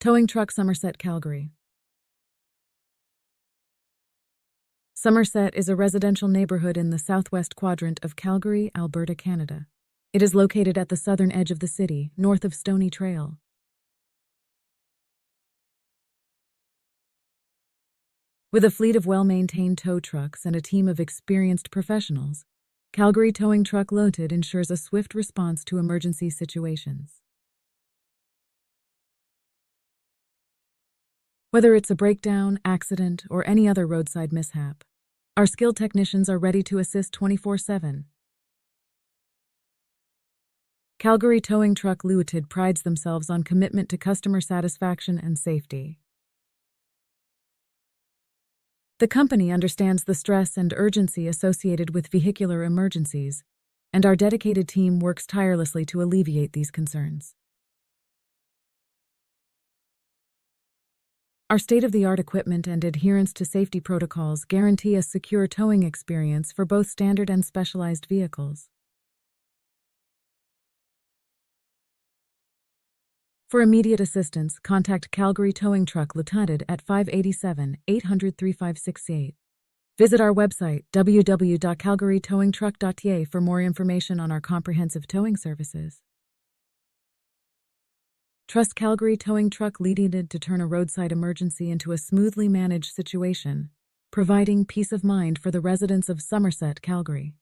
Towing truck Somerset Calgary. Somerset is a residential neighborhood in the southwest quadrant of Calgary, Alberta, Canada. It is located at the southern edge of the city, north of Stoney Trail. With a fleet of well-maintained tow trucks and a team of experienced professionals, Calgary Towing Truck Limited ensures a swift response to emergency situations. Whether it's a breakdown, accident, or any other roadside mishap, our skilled technicians are ready to assist 24/7. Calgary Towing Truck Limited prides themselves on commitment to customer satisfaction and safety. The company understands the stress and urgency associated with vehicular emergencies, and our dedicated team works tirelessly to alleviate these concerns. Our state-of-the-art equipment and adherence to safety protocols guarantee a secure towing experience for both standard and specialized vehicles. For immediate assistance, contact Calgary Towing Truck Limited at 587-800-3568. Visit our website, www.calgarytowingtruck.ca, for more information on our comprehensive towing services. Trust Calgary Towing Truck Limited to turn a roadside emergency into a smoothly managed situation, providing peace of mind for the residents of Somerset, Calgary.